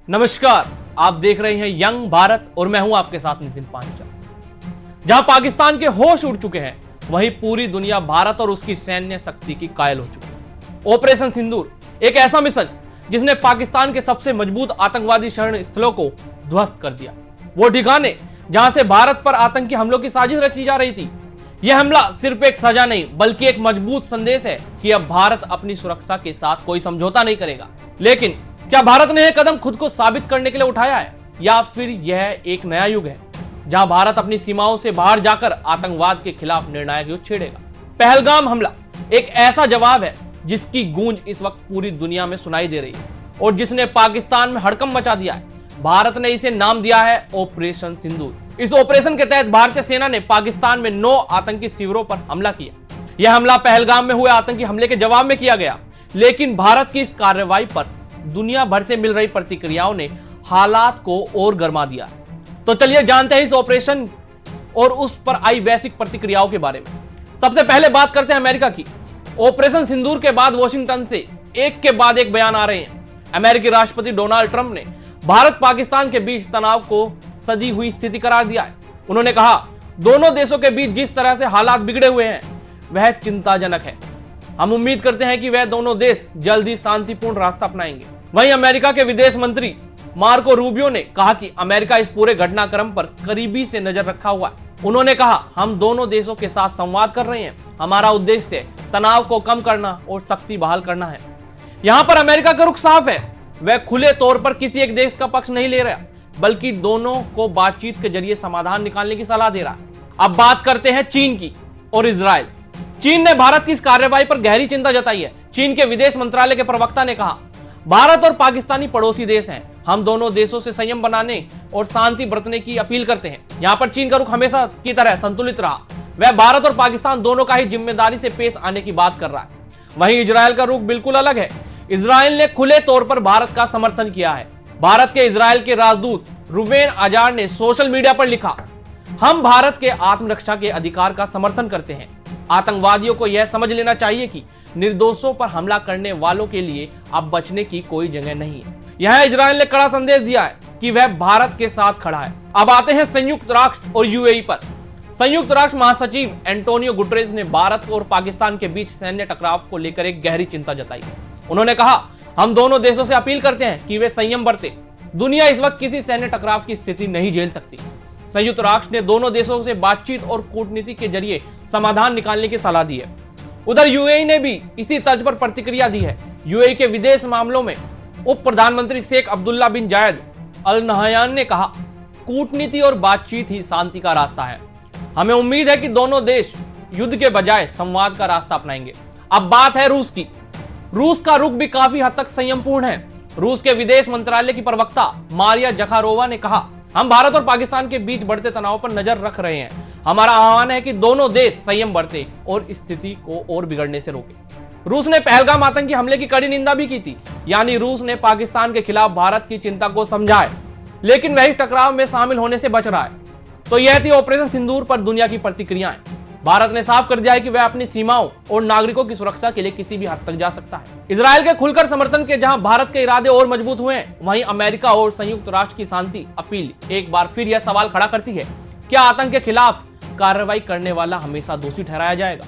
नमस्कार, आप देख रहे हैं यंग भारत और मैं हूं आपके साथ नितिन पांचाल। जहां पाकिस्तान के होश उड़ चुके हैं, वहीं पूरी दुनिया भारत और उसकी सैन्य शक्ति की कायल हो चुकी है। ऑपरेशन सिंदूर एक ऐसा मिशन जिसने पाकिस्तान के सबसे मजबूत आतंकवादी शरण स्थलों को ध्वस्त कर दिया। वो ठिकाने जहां से भारत पर आतंकी हमलों की साजिश रची जा रही थी। यह हमला सिर्फ एक सजा नहीं बल्कि एक मजबूत संदेश है कि अब भारत अपनी सुरक्षा के साथ कोई समझौता नहीं करेगा। लेकिन क्या भारत ने यह कदम खुद को साबित करने के लिए उठाया है, या फिर यह एक नया युग है जहां भारत अपनी सीमाओं से बाहर जाकर आतंकवाद के खिलाफ निर्णायक युद्ध छेड़ेगा? पहलगाम हमला एक ऐसा जवाब है जिसकी गूंज इस वक्त पूरी दुनिया में सुनाई दे रही है और जिसने पाकिस्तान में हड़कंप मचा दिया है। भारत ने इसे नाम दिया है ऑपरेशन सिंदूर। इस ऑपरेशन के तहत भारतीय सेना ने पाकिस्तान में 9 आतंकी शिविरों पर हमला किया। यह हमला पहलगाम में हुए आतंकी हमले के जवाब में किया गया, लेकिन भारत की इस कार्रवाई पर दुनिया भर से मिल रही प्रतिक्रियाओं ने हालात को और गर्मा दिया। तो चलिए जानते हैं इस ऑपरेशन और उस पर आई वैश्विक प्रतिक्रियाओं के बारे में। सबसे पहले बात करते हैं अमेरिका की। ऑपरेशन सिंदूर के बाद वॉशिंगटन से एक के बाद एक बयान आ रहे हैं। अमेरिकी राष्ट्रपति डोनाल्ड ट्रंप ने भारत पाकिस्तान के बीच तनाव को सदी हुई स्थिति करार दिया है। उन्होंने कहा, दोनों देशों के बीच जिस तरह से हालात बिगड़े हुए हैं वह चिंताजनक है। हम उम्मीद करते हैं कि वह दोनों देश जल्द ही शांतिपूर्ण रास्ता अपनाएंगे। वहीं अमेरिका के विदेश मंत्री मार्को रूबियो ने कहा कि अमेरिका इस पूरे घटनाक्रम पर करीबी से नजर रखा हुआ है। उन्होंने कहा, हम दोनों देशों के साथ संवाद कर रहे हैं। हमारा उद्देश्य तनाव को कम करना और शक्ति बहाल करना है। यहाँ पर अमेरिका का रुख साफ है। वह खुले तौर पर किसी एक देश का पक्ष नहीं ले रहा, बल्कि दोनों को बातचीत के जरिए समाधान निकालने की सलाह दे रहा है। अब बात करते हैं चीन की और इजराइल। चीन ने भारत की इस कार्रवाई पर गहरी चिंता जताई है। चीन के विदेश मंत्रालय के प्रवक्ता ने कहा, भारत और पाकिस्तानी पड़ोसी देश हैं। हम दोनों देशों से संयम बनाने और शांति बरतने की अपील करते हैं। यहाँ पर चीन का रुख हमेशा की तरह संतुलित रहा। वह भारत और पाकिस्तान दोनों का ही जिम्मेदारी से पेश आने की बात कर रहा है। वहीं इजराइल का रुख बिल्कुल अलग है। इजराइल ने खुले तौर पर भारत का समर्थन किया है। भारत के इजराइल के राजदूत रुवेन आजार ने सोशल मीडिया पर लिखा, हम भारत के आत्मरक्षा के अधिकार का समर्थन करते हैं। आतंकवादियों को यह समझ लेना चाहिए कि निर्दोषों पर हमला करने वालों के लिए अब बचने की कोई जगह नहीं है। यह इजराइल ने कड़ा संदेश दिया है कि वह भारत के साथ खड़ा है। अब आते हैं संयुक्त राष्ट्र और यूएई पर। संयुक्त राष्ट्र महासचिव एंटोनियो गुटेरेस ने भारत और पाकिस्तान के बीच सैन्य टकराव को लेकर एक गहरी चिंता जताई है। उन्होंने कहा, हम दोनों देशों से अपील करते हैं कि वे संयम बरतें। दुनिया इस वक्त किसी सैन्य टकराव की स्थिति नहीं झेल सकती। संयुक्त राष्ट्र ने दोनों देशों से बातचीत और कूटनीति के जरिए समाधान निकालने की सलाह दी है। उधर यूएई ने भी इसी तर्ज पर प्रतिक्रिया दी है। यूएई के विदेश मामलों में उप प्रधानमंत्री शेख अब्दुल्ला बिन जायद अल नहयान ने कहा, कूटनीति और बातचीत ही शांति का रास्ता है। हमें उम्मीद है कि दोनों देश युद्ध के बजाय संवाद का रास्ता अपनाएंगे। अब बात है रूस की। रूस का रुख भी काफी हद तक संयमपूर्ण है। रूस के विदेश मंत्रालय की प्रवक्ता मारिया जखारोवा ने कहा, हम भारत और पाकिस्तान के बीच बढ़ते तनाव पर नजर रख रहे हैं। हमारा आह्वान है कि दोनों देश संयम बरतें और स्थिति को और बिगड़ने से रोकें। रूस ने पहलगाम आतंकी हमले की कड़ी निंदा भी की थी। यानी रूस ने पाकिस्तान के खिलाफ भारत की चिंता को समझा है, लेकिन वह इस टकराव में शामिल होने से बच रहा है। तो यह थी ऑपरेशन सिंदूर पर दुनिया की प्रतिक्रियाएं। भारत ने साफ कर दिया है कि वह अपनी सीमाओं और नागरिकों की सुरक्षा के लिए किसी भी हद तक जा सकता है। इजराइल के खुलकर समर्थन के जहां भारत के इरादे और मजबूत हुए हैं, वहीं अमेरिका और संयुक्त राष्ट्र की शांति अपील एक बार फिर यह सवाल खड़ा करती है, क्या आतंक के खिलाफ कार्रवाई करने वाला हमेशा दोषी ठहराया जाएगा?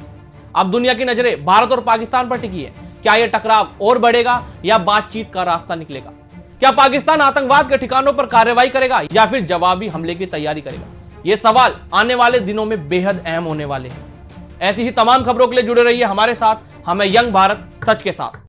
अब दुनिया की नजरें भारत और पाकिस्तान पर टिकी है। क्या यह टकराव और बढ़ेगा या बातचीत का रास्ता निकलेगा? क्या पाकिस्तान आतंकवाद के ठिकानों पर कार्रवाई करेगा या फिर जवाबी हमले की तैयारी करेगा? ये सवाल आने वाले दिनों में बेहद अहम होने वाले हैं। ऐसी ही तमाम खबरों के लिए जुड़े रहिए हमारे साथ। हमें यंग भारत सच के साथ।